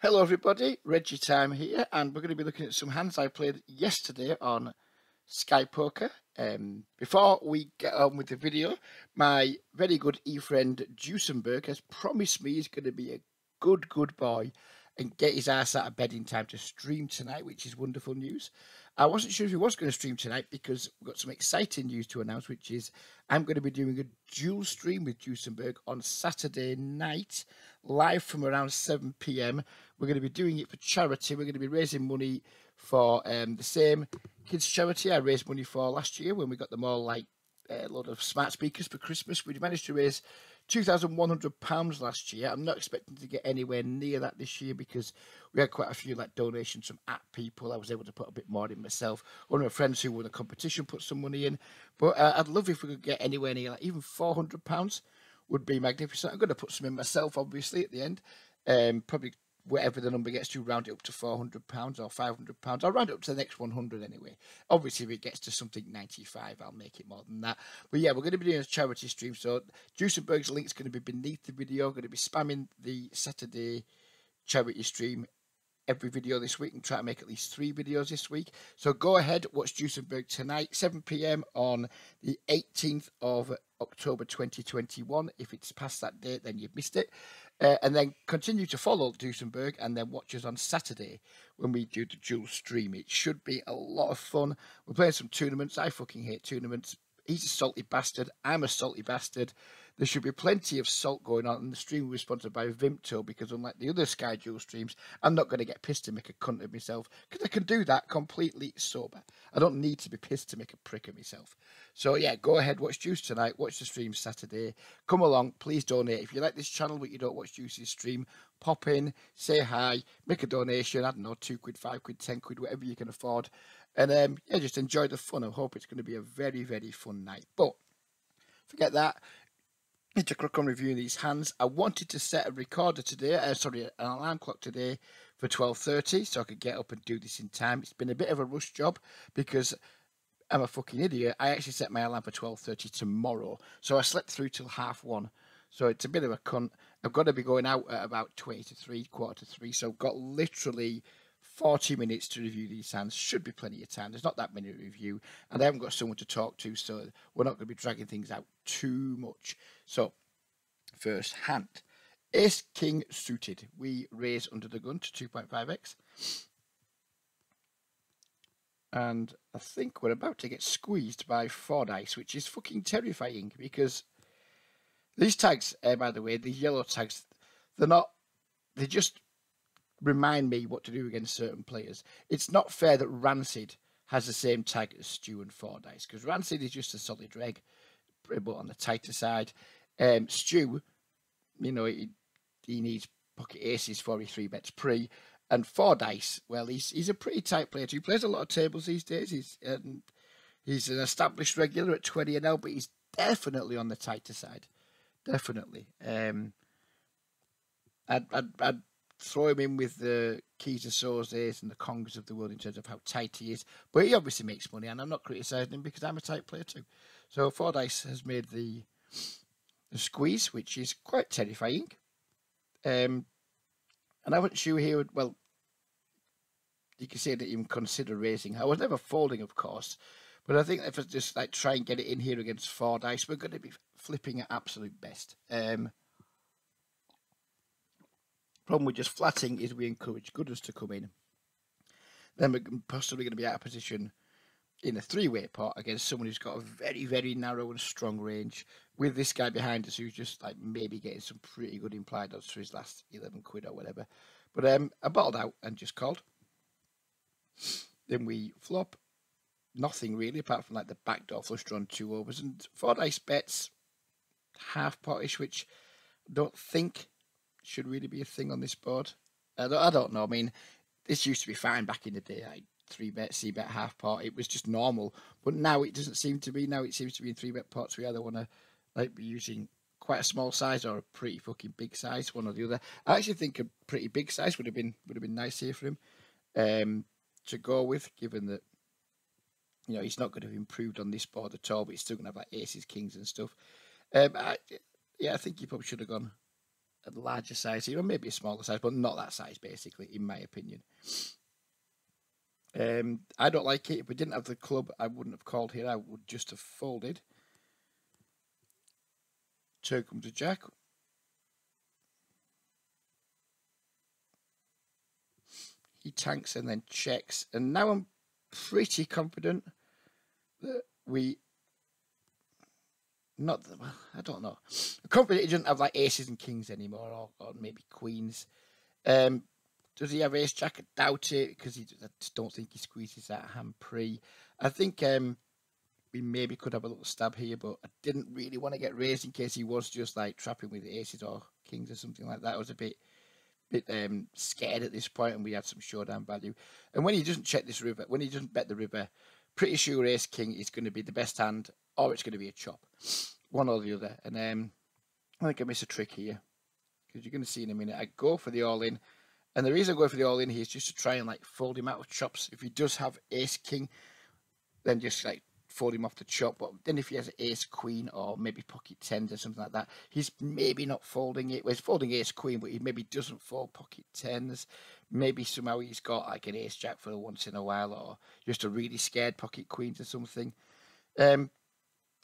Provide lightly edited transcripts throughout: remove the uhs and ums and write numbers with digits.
Hello everybody, Reggie Time here, and we're going to be looking at some hands I played yesterday on Sky Poker. Before we get on with the video, my very good e-friend Duesenberg has promised me he's going to be a good boy and get his ass out of bed in time to stream tonight, which is wonderful news. I wasn't sure if he was going to stream tonight because we've got some exciting news to announce, which is I'm going to be doing a dual stream with Duesenberg on Saturday night, live from around 7 p.m. We're going to be doing it for charity. We're going to be raising money for the same kids charity I raised money for last year when we got them all like a lot of smart speakers for Christmas. We managed to raise £2,100 last year. I'm not expecting to get anywhere near that this year because we had quite a few like donations from app people. I was able to put a bit more in myself. One of my friends who won a competition put some money in, but I'd love if we could get anywhere near like even £400 would be magnificent. I'm going to put some in myself obviously at the end. Probably whatever the number gets to, round it up to £400 or £500. I'll round it up to the next 100 anyway. Obviously, if it gets to something 95, I'll make it more than that. But yeah, we're going to be doing a charity stream. So Duesenberg's link is going to be beneath the video. I'm going to be spamming the Saturday charity stream every video this week and try to make at least 3 videos this week. So go ahead, watch Duesenberg tonight, 7 p.m. on the 18th of October 2021. If it's past that date, then you've missed it. And then continue to follow Duesenberg and then watch us on Saturday when we do the dual stream. It should be a lot of fun. We're playing some tournaments. I fucking hate tournaments. He's a salty bastard. I'm a salty bastard. There should be plenty of salt going on, and the stream will be sponsored by Vimto because unlike the other Sky Duel streams, I'm not going to get pissed and make a cunt of myself because I can do that completely sober. I don't need to be pissed to make a prick of myself. So yeah, go ahead, watch Juice tonight, watch the stream Saturday. Come along, please donate. If you like this channel but you don't watch Juice's stream, pop in, say hi, make a donation, I don't know, 2 quid, 5 quid, 10 quid, whatever you can afford. And yeah, just enjoy the fun. I hope it's going to be a very fun night. But forget that. Need to crack on reviewing these hands. I wanted to set a recorder today, an alarm clock today for 12:30 so I could get up and do this in time. It's been a bit of a rush job because I'm a fucking idiot. I actually set my alarm for 12:30 tomorrow, so I slept through till 1:30. So it's a bit of a cunt. I've got to be going out at about 20 to 3, quarter to 3, so I've got literally 40 minutes to review these hands. Should be plenty of time. There's not that many to review, and I haven't got someone to talk to, so we're not going to be dragging things out too much. So, first hand. Ace King suited. We raise under the gun to 2.5x. And I think we're about to get squeezed by 4 dice, which is fucking terrifying because these tags, by the way, these yellow tags, they just remind me what to do against certain players. It's not fair that Rancid has the same tag as Stu and 4 dice because Rancid is just a solid reg, but on the tighter side. Stu, you know, he needs pocket aces for his 3-bets pre, and 4 dice. Well, he's a pretty tight player too. He plays a lot of tables these days. He's an established regular at 20 and L, but he's definitely on the tighter side. Definitely. I'd throw him in with the Keys of Sozes and the Kongs of the world in terms of how tight he is. But he obviously makes money, and I'm not criticising him because I'm a tight player too. So 4 dice has made the squeeze, which is quite terrifying. And I wasn't sure he would, well, you can say I didn't even consider raising. I was never folding, of course. But I think if I just like try and get it in here against 4 dice, we're going to be flipping at absolute best. Problem with just flatting is we encourage gooders to come in. Then we're possibly going to be out of position in a 3-way pot against someone who's got a very narrow and strong range. With this guy behind us who's just like maybe getting some pretty good implied odds for his last 11 quid or whatever. But I bottled out and just called. Then we flop. Nothing really apart from like the backdoor flush drawn 2 overs and 4 dice bets half potish, which I don't think should really be a thing on this board. I don't know. I mean, this used to be fine back in the day. Like 3-bet, C-bet, half pot. It was just normal. But now it doesn't seem to be. Now it seems to be in 3-bet pots. We either want to like be using quite a small size or a pretty fucking big size, one or the other. I actually think a pretty big size would have been nice here for him to go with, given that he's not going to have improved on this board at all, but he's still going to have like aces, kings, and stuff. I think he probably should have gone a larger size here, or maybe a smaller size, but not that size, basically, in my opinion. I don't like it. If we didn't have the club, I wouldn't have called here. I would just have folded. Turn comes a jack. He tanks and then checks. And now I'm pretty confident that we... Well, I don't know. I'm confident he doesn't have like aces and kings anymore, or maybe queens. Does he have ace jack? I doubt it, because I just don't think he squeezes that hand pre. I think we maybe could have a little stab here, but I didn't really want to get raised in case he was just like trapping with aces or kings or something like that. I was a bit scared at this point, and we had some showdown value. And when he doesn't check this river, when he doesn't bet the river, pretty sure ace king is going to be the best hand, or it's going to be a chop, one or the other. And I think I miss a trick here, because you're going to see in a minute. I go for the all in, and the reason I go for the all in here is just to try and like fold him out of chops. If he does have ace king, then just like fold him off the chop. But then if he has ace queen or maybe pocket tens or something like that, he's maybe not folding it. Well, he's folding ace queen, but he maybe doesn't fold pocket tens. Maybe somehow he's got like an ace jack for once in a while, or just a really scared pocket queens or something.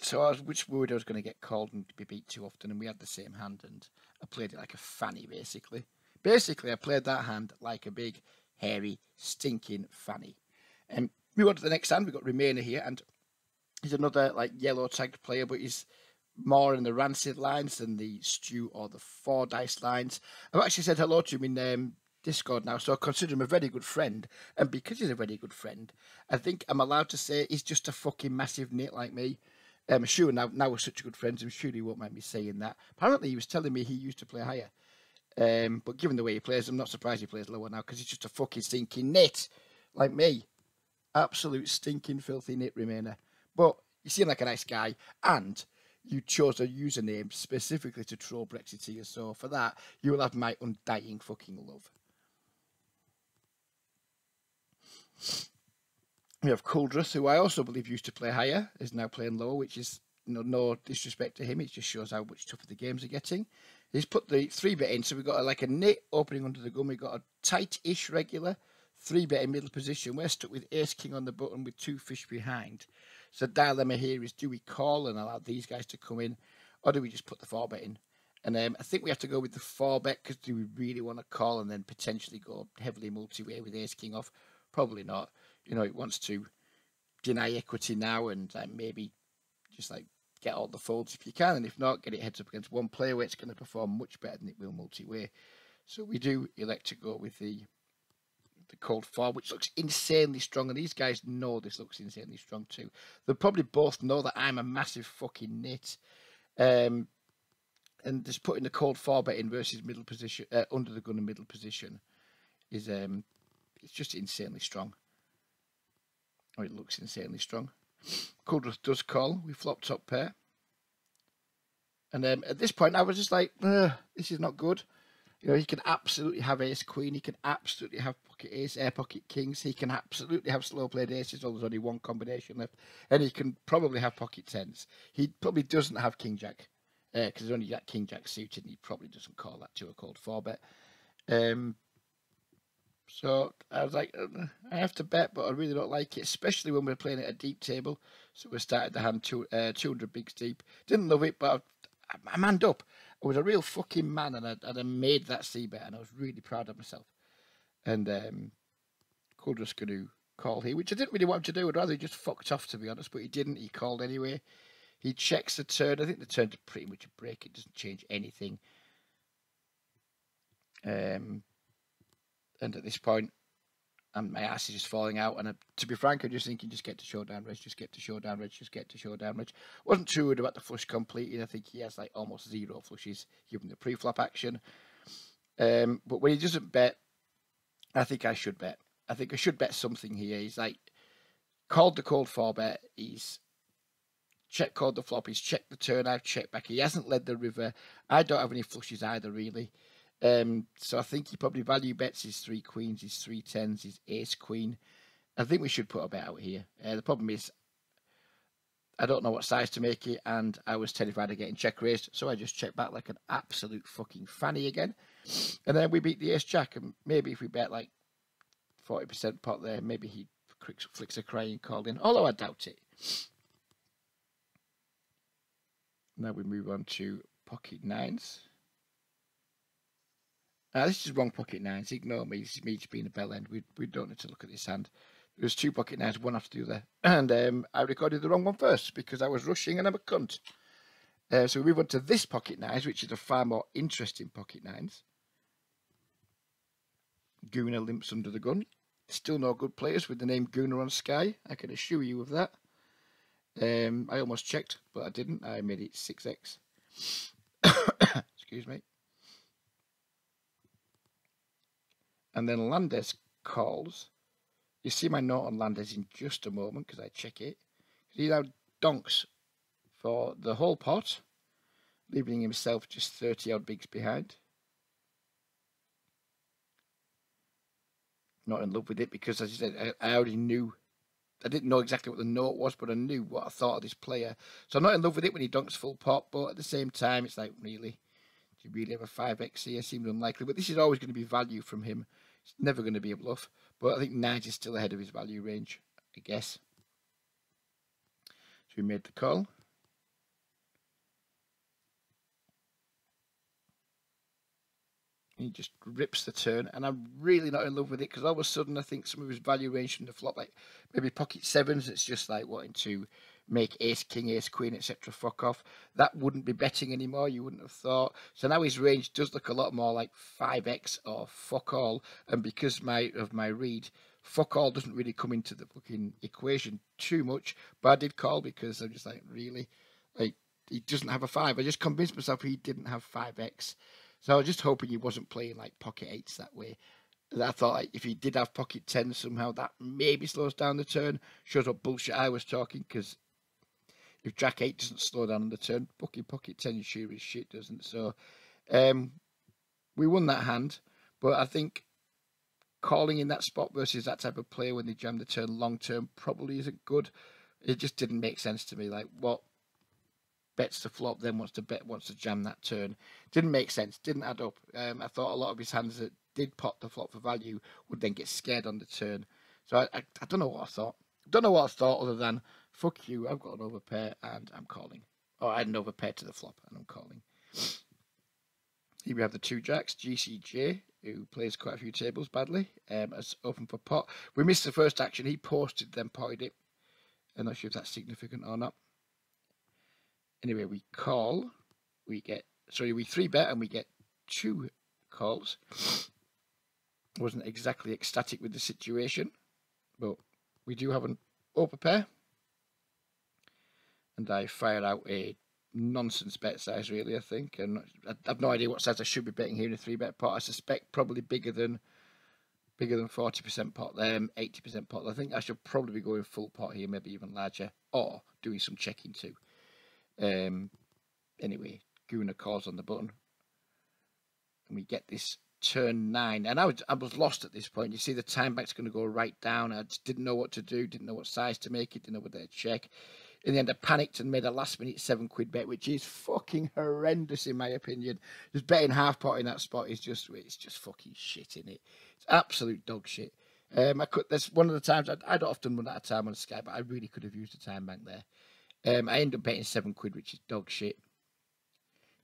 So I was which worried I was going to get called and be beat too often, and we had the same hand, and I played it like a fanny, basically. Basically, I played that hand like a big, hairy, stinking fanny. And we on to the next hand. We've got Remainer here, and he's another like yellow tagged player, but he's more in the rancid lines than the stew or the 4 dice lines. I've actually said hello to him in Discord now, so I consider him a very good friend. And because he's a very good friend, I think I'm allowed to say he's just a fucking massive nit like me. I'm sure now we're such good friends, I'm sure he won't mind me saying that. Apparently, he was telling me he used to play higher. But given the way he plays, I'm not surprised he plays lower now, because he's just a fucking stinking nit like me. Absolute stinking filthy nit Remainer. But you seem like a nice guy, and you chose a username specifically to troll Brexiteers, so for that, you will have my undying fucking love. We have Kuldras, who I also believe used to play higher, is now playing lower, which is no disrespect to him. It just shows how much tougher the games are getting. He's put the 3-bet in, so we've got like a nit opening under the gun. We've got a tight-ish regular, 3-bet in middle position. We're stuck with ace king on the button with 2 fish behind. So the dilemma here is, do we call and allow these guys to come in, or do we just put the 4-bet in? And I think we have to go with the 4-bet, because do we really want to call and then potentially go heavily multi-way with ace king off? Probably not. You know, it wants to deny equity now and maybe just like get all the folds if you can, and if not, get it heads up against one player where it's going to perform much better than it will multi-way. So we do elect to go with the cold 4, which looks insanely strong, and these guys know this looks insanely strong too. They'll probably both know that I'm a massive fucking nit. And just putting the cold 4-bet in versus middle position, under the gun and middle position, is it's just insanely strong. Oh, it looks insanely strong. Kuldras does call. We flop top pair. And at this point, I was just like, this is not good. You know, he can absolutely have ace queen. He can absolutely have pocket ace, pocket kings. He can absolutely have slow played aces, although there's only one combination left. And he can probably have pocket tens. He probably doesn't have king jack, because there's only that king jack suited, and he probably doesn't call that to a cold 4-bet. So I was like, I have to bet, but I really don't like it, especially when we're playing at a deep table. So we started the hand 200 bigs deep. Didn't love it, but I manned up. I was a real fucking man, and I made that c-bet, and I was really proud of myself. And Kuldras going to call here, which I didn't really want him to do. I'd rather he just fucked off, to be honest, but he didn't. He called anyway. He checks the turn. I think the turn's pretty much a break. It doesn't change anything. And at this point, my ass is just falling out. And to be frank, I'm just thinking, just get to showdown reg, just get to showdown reg, just get to showdown reg. Wasn't too worried about the flush completing. I think he has like almost 0 flushes given the pre-flop action. But when he doesn't bet, I think I should bet. I think I should bet something here. He's like called the cold 4-bet. He's check called the flop. He's checked the turn. I've checked back. He hasn't led the river. I don't have any flushes either, really. So I think he probably value bets his 3 queens, his 3 tens, his ace queen. I think we should put a bet out here. The problem is I don't know what size to make it, and I was terrified of getting check raised, so I just checked back like an absolute fucking fanny again. And then we beat the ace jack, and maybe if we bet like 40% pot there, maybe he flicks a crying call in, although I doubt it. Now we move on to pocket nines. This is wrong pocket nines. Ignore me. This is me just being a bell end. We don't need to look at this hand. There's two pocket nines, one after the other. And I recorded the wrong one first because I was rushing and I'm a cunt. So we move on to this pocket nines, which is a far more interesting pocket nines. Gooner limps under the gun. Still no good players with the name Gooner on Sky. I can assure you of that. I almost checked, but I didn't. I made it 6x. Excuse me. And then Landes calls. You see my note on Landes in just a moment because I check it. He now donks for the whole pot, leaving himself just 30 odd bigs behind. Not in love with it because, as I said, I already knew. I didn't know exactly what the note was, but I knew what I thought of this player. So I'm not in love with it when he donks full pot, but at the same time, it's like, really? Do you really have a 5x here? Seems unlikely, but this is always going to be value from him. It's never going to be a bluff, but I think nines is still ahead of his value range, I guess. So we made the call. He just rips the turn, and I'm really not in love with it because all of a sudden I think some of his value range from the flop, like maybe pocket sevens, it's just like wanting to make ace, king, ace, queen, etc. fuck off. That wouldn't be betting anymore, you wouldn't have thought. So now his range does look a lot more like 5x or fuck all, and because of my read, fuck all doesn't really come into the fucking equation too much, but I did call because I'm just like, really? Like, he doesn't have a 5. I just convinced myself he didn't have 5x. So I was just hoping he wasn't playing like pocket 8s that way. I thought like if he did have pocket 10s somehow, that maybe slows down the turn. Shows what bullshit I was talking, because if Jack 8 doesn't slow down on the turn, pocket 10 sure as shit doesn't. So we won that hand, but I think calling in that spot versus that type of player when they jam the turn long term probably isn't good. It just didn't make sense to me. Like, what bets the flop, then wants to jam that turn. Didn't make sense, didn't add up. I thought a lot of his hands that did pot the flop for value would then get scared on the turn. So I don't know what I thought. Don't know what I thought other than, fuck you, I've got an overpair and I'm calling. Or I had an overpair to the flop and I'm calling. Here we have the two jacks, GCJ, who plays quite a few tables badly, as open for pot. We missed the first action. He posted, then potted it. I'm not sure if that's significant or not. Anyway, we call, we 3-bet and we get 2 calls. I wasn't exactly ecstatic with the situation, but we do have an overpair. And I fire out a nonsense bet size, really, I think. And I have no idea what size I should be betting here in a 3-bet pot. I suspect probably bigger than 40% pot there, 80% pot. I think I should probably be going full pot here, maybe even larger, or doing some checking too. Anyway, Gooner calls on the button, and we get this turn 9. And I was lost at this point. You see, the time back's going to go right down. I just didn't know what to do, didn't know what size to make it, didn't know whether to check. In the end, I panicked and made a last-minute £7 bet, which is fucking horrendous in my opinion. Just betting half pot in that spot is just fucking shit in it. It's absolute dog shit. That's one of the times I don't often run out of time on Sky, but I really could have used a time bank there. I end up betting £7, which is dog shit.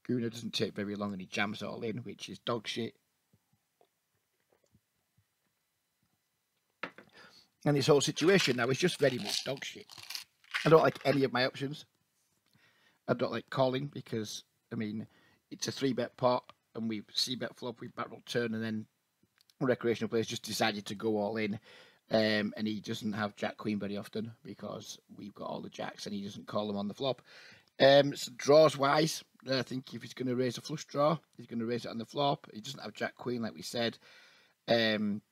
Gooner doesn't take very long and he jams all in, which is dog shit. And this whole situation now is just very much dog shit. I don't like any of my options. I don't like calling because, I mean, it's a 3-bet pot and we c-bet flop, we barrel turn, and then recreational players just decided to go all in. And he doesn't have Jack Queen very often because we've got all the jacks and he doesn't call them on the flop. So draws wise, I think if he's going to raise a flush draw, he's going to raise it on the flop. He doesn't have Jack Queen like we said. Didn't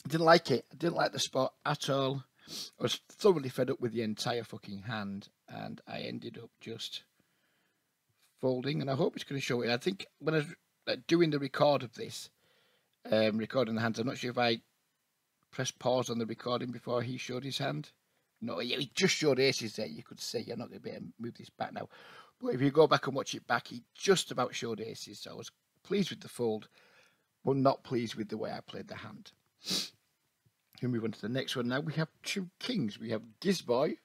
like it. I didn't like the spot at all. I was thoroughly fed up with the entire fucking hand, and I ended up just folding. And I hope it's going to show it. I think when I was doing the record of this, recording the hands, I'm not sure if I pressed pause on the recording before he showed his hand. No, he just showed aces there. You could say you're not going to be able to move this back now. But if you go back and watch it back, he just about showed aces. So I was pleased with the fold, but not pleased with the way I played the hand. We move on to the next one now. We have two kings. We have Gizboy,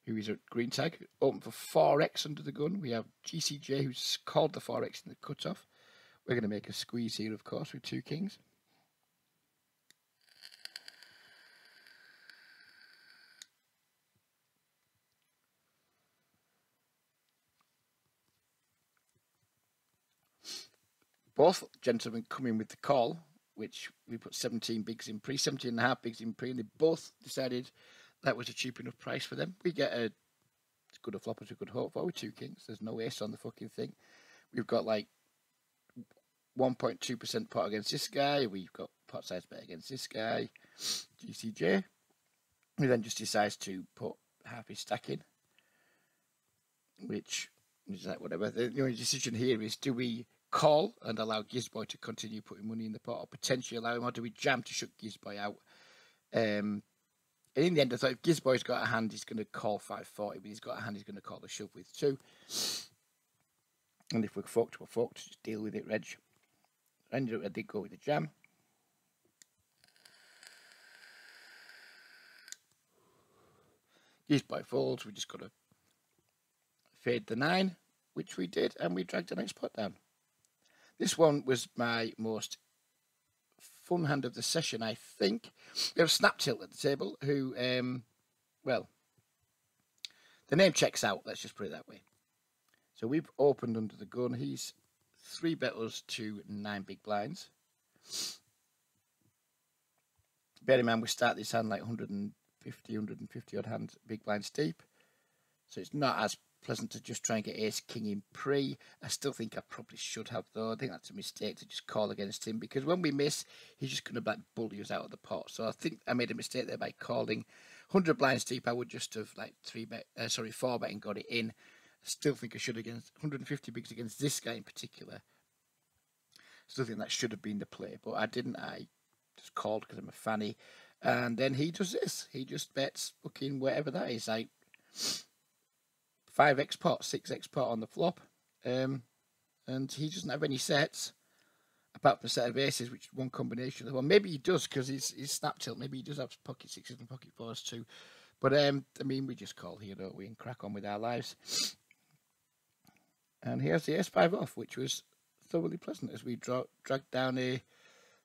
who is a green tag, open for 4x under the gun. We have GCJ, who's called the 4x in the cutoff. We're going to make a squeeze here, of course, with two kings. Both gentlemen come in with the call, which we put 17 bigs in pre, 17 and a half bigs in pre, and they both decided that was a cheap enough price for them. We get as good a flop as we could hope for with two kings. There's no ace on the fucking thing. We've got like 1.2% pot against this guy. We've got pot size bet against this guy, GCJ. He then just decides to put half his stack in, which is like whatever. The only decision here is, do we call and allow Gizboy to continue putting money in the pot, or potentially allow him, or do we jam to shut Gizboy out? And in the end, I thought if Gizboy's got a hand, he's going to call 540, but he's got a hand, he's going to call the shove with 2. And if we're fucked, we're fucked. Just deal with it, Reg. I did go with the jam. Gizboy folds, we just got to fade the 9, which we did, and we dragged the next pot down. This one was my most fun hand of the session, I think. We have Snap Tilt at the table, who, well, the name checks out, let's just put it that way. So we've opened under the gun. He's 3-bet us to 9 big blinds. Bear in mind, we start this hand like 150 odd hands, big blinds deep. So it's not as pleasant to just try and get ace king in pre. I still think I probably should have, though. I think that's a mistake to just call against him, because when we miss, he's just going to like bully us out of the pot. So I think I made a mistake there by calling 100 blinds deep. I would just have like 4-bet and got it in. I still think I should against 150 bigs against this guy in particular. Still think that should have been the play, but I didn't. I just called because I'm a fanny. And then he does this. He just bets fucking whatever that is, like 5x pot, 6x pot on the flop. And he doesn't have any sets, apart from a set of aces, which is one combination. Well, maybe he does, because he's Snap Tilt. Maybe he does have pocket 6s and pocket 4s too. But, I mean, we just call here, don't we, and crack on with our lives. And here's the S5 off, which was thoroughly pleasant as we dragged down a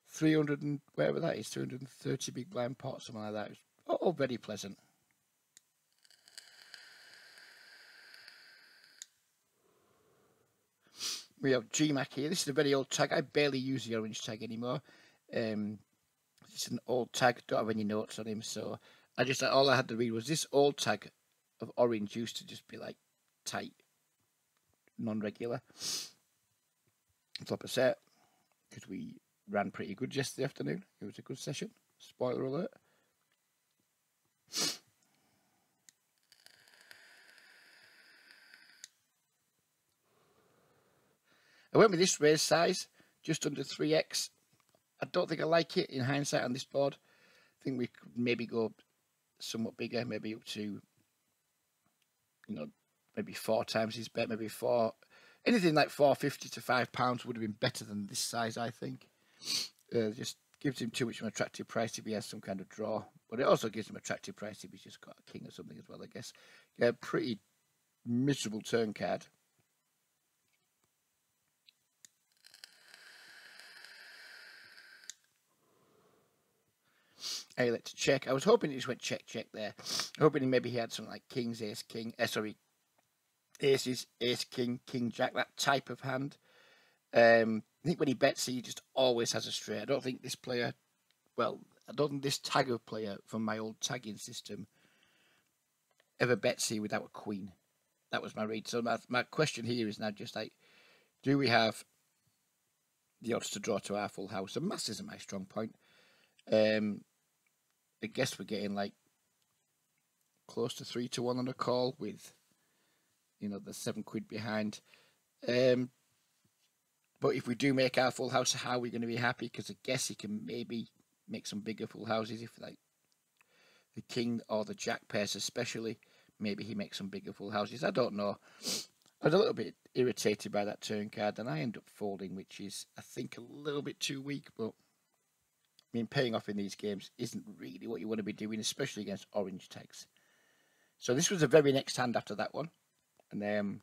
300 and whatever that is, 230 big blind pot, something like that. It was all very pleasant. We have GMAC here. This is a very old tag. I barely use the orange tag anymore. It's an old tag. Don't have any notes on him, so I just, all I had to read was this old tag of orange used to just be like tight, non-regular. Flop a set, because we ran pretty good yesterday afternoon. It was a good session. Spoiler alert. I went with this raise size, just under 3x. I don't think I like it in hindsight on this board. I think we could maybe go somewhat bigger, maybe up to, you know, maybe 4 times his bet, maybe 4. Anything like £4.50 to £5 would have been better than this size, I think. Just gives him too much of an attractive price if he has some kind of draw. But it also gives him an attractive price if he's just got a king or something as well, I guess. Yeah, pretty miserable turn card. I let to check. I was hoping it just went check there. Hoping maybe he had something like kings, ace, king. Aces, ace, king, king, jack, that type of hand. I think when he bets, he just always has a straight. I don't think this player, well, I don't think this tagger player from my old tagging system ever bets here without a queen. That was my read. So my question here is now just like, do we have the odds to draw to our full house? And mass isn't my strong point. I guess we're getting like close to 3-1 on a call with, you know, the £7 behind. But if we do make our full house, how are we going to be happy? Because I guess he can maybe make some bigger full houses if like the king or the jack pairs especially. Maybe he makes some bigger full houses. I don't know. I was a little bit irritated by that turn card, and I end up folding, which is, I think, a little bit too weak. But I mean, paying off in these games isn't really what you want to be doing, especially against orange tags. So this was the very next hand after that one, and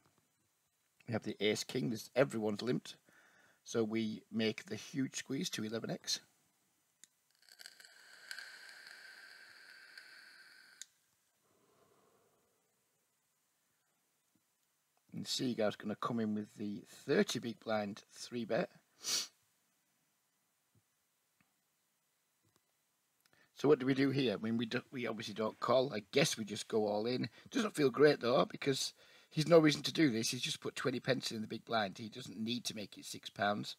we have the ace king. Everyone's limped, so we make the huge squeeze to 11x. And Seagull's going to come in with the 30 big blind 3-bet. So what do we do here? I mean, we obviously don't call. I guess we just go all in. Doesn't feel great though, because he's no reason to do this. He's just put 20 pence in the big blind. He doesn't need to make it £6.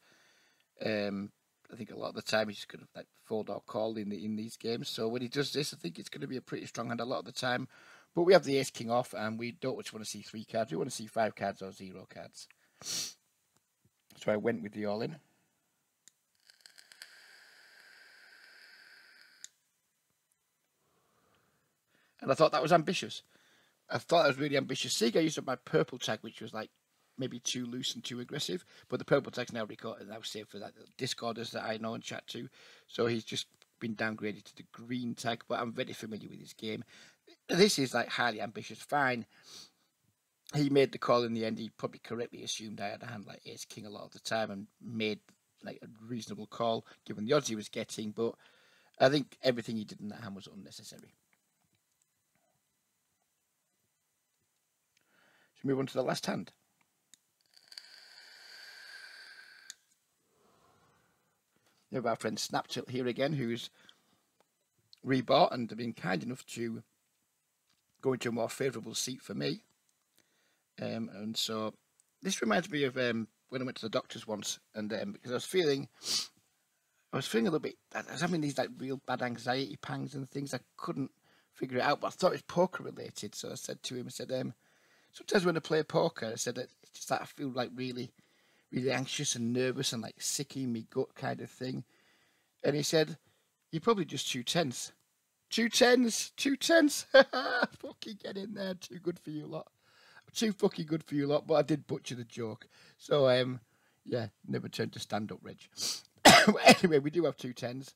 I think a lot of the time he's just going to like fold or call in these games. So when he does this, I think it's going to be a pretty strong hand a lot of the time. But we have the ace king off, and we don't just want to see 3 cards. We want to see 5 cards or 0 cards. So I went with the all in. And I thought that was ambitious. I thought that was really ambitious. Seagull used up my purple tag, which was like maybe too loose and too aggressive. But the purple tag's now recorded, now saved for that Discorders that I know and chat to. So he's just been downgraded to the green tag. But I'm very familiar with his game. This is like highly ambitious. Fine. He made the call in the end. He probably correctly assumed I had a hand like ace king a lot of the time and made like a reasonable call given the odds he was getting. But I think everything he did in that hand was unnecessary. So move on to the last hand. We have our friend Snaptilt here again, who's rebought and been kind enough to go into a more favourable seat for me. And so this reminds me of when I went to the doctors once, and because I was feeling a little bit, I was having these like real bad anxiety pangs and things. I couldn't figure it out, but I thought it was poker related. So I said to him, I said, sometimes when I play poker, I said that it's just that I feel like really, really anxious and nervous and like sick in me gut kind of thing. And he said, "You're probably just too tense." Too tense. Fucking get in there. Too good for you lot. Too fucking good for you lot. But I did butcher the joke. So yeah, never turned to stand up, Reg. Anyway, we do have 2 10s.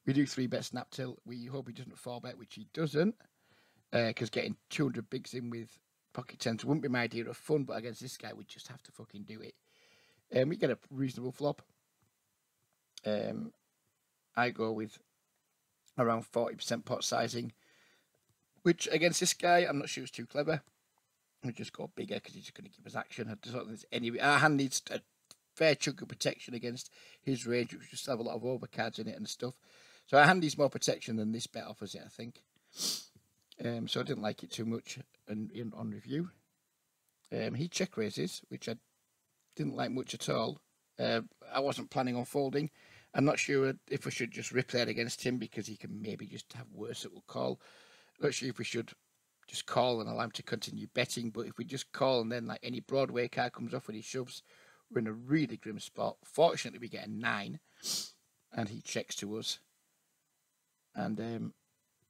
We do 3-bet Snaptilt. We hope he doesn't 4-bet, which he doesn't. Because getting 200 bigs in with pocket 10s wouldn't be my idea of fun, but against this guy, we just have to fucking do it. We get a reasonable flop. I go with around 40% pot sizing, which against this guy, I'm not sure it's too clever. We just go bigger because he's just going to give us action. I don't think there's any. Our hand needs a fair chunk of protection against his range, which just have a lot of overcards in it and stuff. So our hand needs more protection than this bet offers it, I think. So I didn't like it too much on review. He check raises, which I didn't like much at all. I wasn't planning on folding. I'm not sure if I should just rip that against him because he can maybe just have worse that will call. Not sure if we should just call and allow him to continue betting, but if we just call and then like any Broadway card comes off when he shoves, we're in a really grim spot. Fortunately, we get a 9 and he checks to us. And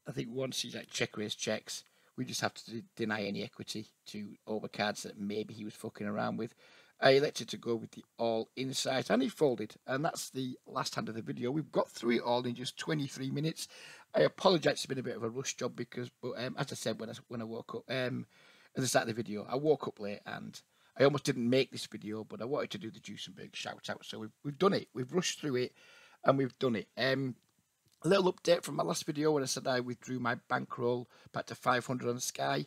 I think once he's like check raise checks, we just have to deny any equity to overcards that maybe he was fucking around with. I elected to go with the all inside, and he folded, and that's the last hand of the video. We've got through it all in just 23 minutes. I apologise, it's been a bit of a rush job because, but as I said when I woke up, at the start of the video, I woke up late and I almost didn't make this video, but I wanted to do the Juicenberg shout out, so we've done it. We've rushed through it, and we've done it. A little update from my last video when I said I withdrew my bankroll back to 500 on Sky.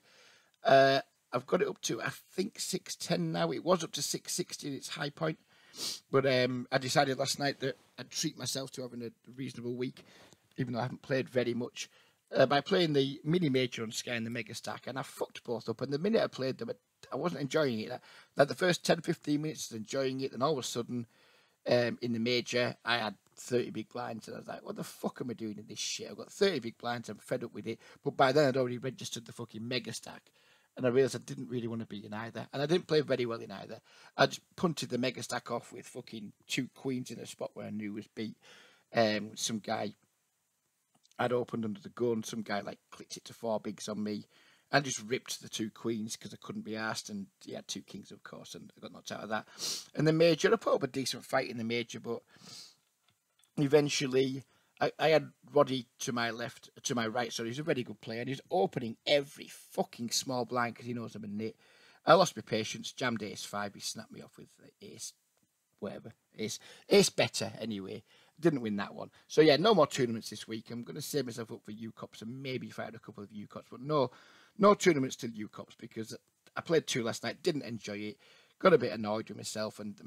I've got it up to, I think, 610 now. It was up to 660 at its high point. But I decided last night that I'd treat myself to having a reasonable week, even though I haven't played very much, by playing the mini major on Sky and the Mega Stack. And I fucked both up. And the minute I played them, I wasn't enjoying it. Like the first 10-15 minutes, I was enjoying it. Then all of a sudden, in the major, I had 30 big blinds. And I was like, what the fuck am I doing in this shit? I've got 30 big blinds. I'm fed up with it. But by then, I'd already registered the fucking Mega Stack. And I realised I didn't really want to be in either. And I didn't play very well in either. I just punted the Mega Stack off with fucking 2 queens in a spot where I knew was beat. Some guy I'd opened under the gun. Some guy like clicked it to 4 bigs on me and just ripped the 2 queens because I couldn't be asked. And he had 2 kings, of course, and I got knocked out of that. And the major, I put up a decent fight in the major, but eventually I had Roddy to my left, to my right, so he's a very good player, and he's opening every fucking small blind because he knows I'm a nit. I lost my patience, jammed ace-5, he snapped me off with ace, whatever, ace better anyway. Didn't win that one. So yeah, no more tournaments this week. I'm going to save myself up for UCops and maybe fight a couple of UCops, but no tournaments till UCops because I played 2 last night, didn't enjoy it, got a bit annoyed with myself, and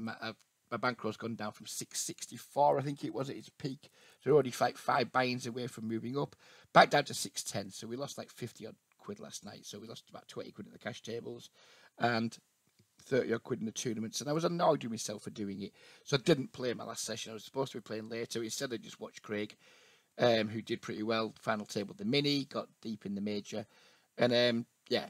my bankroll's gone down from 664, I think it was, at its peak. So we're already like 5 buy-ins away from moving up. Back down to 610, so we lost like 50 odd quid last night. So we lost about 20 quid in the cash tables and 30 odd quid in the tournaments. And I was annoyed with myself for doing it. So I didn't play my last session. I was supposed to be playing later. Instead, I just watched Craig, who did pretty well. Final table the mini, got deep in the major. And yeah,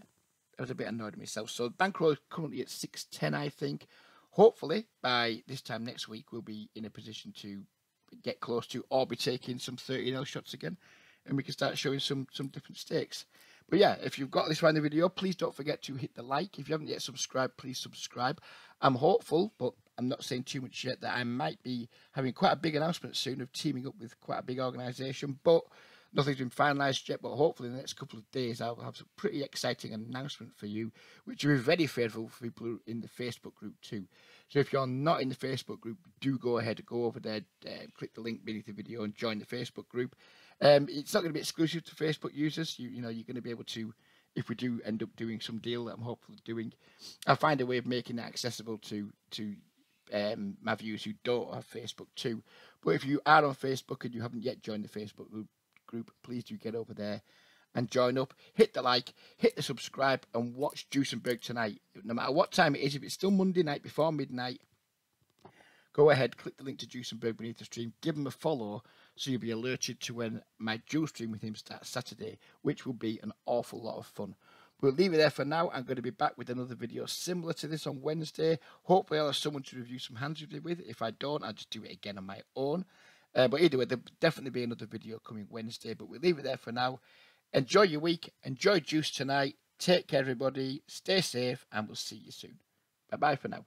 I was a bit annoyed with myself. So bankroll is currently at 610, I think. Hopefully, by this time next week, we'll be in a position to get close to or be taking some 13L shots again, and we can start showing some different stakes. But yeah, if you've got this far in the video, please don't forget to hit the like. If you haven't yet subscribed, please subscribe. I'm hopeful, but I'm not saying too much yet, that I might be having quite a big announcement soon of teaming up with quite a big organisation, but nothing's been finalised yet. But hopefully in the next couple of days I'll have some pretty exciting announcement for you, which will be very favourable for people in the Facebook group too. So if you're not in the Facebook group, do go ahead, go over there, click the link beneath the video and join the Facebook group. It's not going to be exclusive to Facebook users. You know, you're going to be able to, if we do end up doing some deal that I'm hopeful of doing, I'll find a way of making that accessible to my viewers who don't have Facebook too. But if you are on Facebook and you haven't yet joined the Facebook group, please do get over there and join up. Hit the like, hit the subscribe, and watch Juicenberg tonight. No matter what time it is, if it's still Monday night before midnight, go ahead, click the link to Juicenberg beneath the stream, give him a follow so you'll be alerted to when my dual stream with him starts Saturday, which will be an awful lot of fun. We'll leave it there for now. I'm going to be back with another video similar to this on Wednesday. Hopefully I'll have someone to review some hands with. If I don't, I'll just do it again on my own. But either way, there'll definitely be another video coming Wednesday. But we'll leave it there for now. Enjoy your week. Enjoy Juice tonight. Take care, everybody. Stay safe, and we'll see you soon. Bye-bye for now.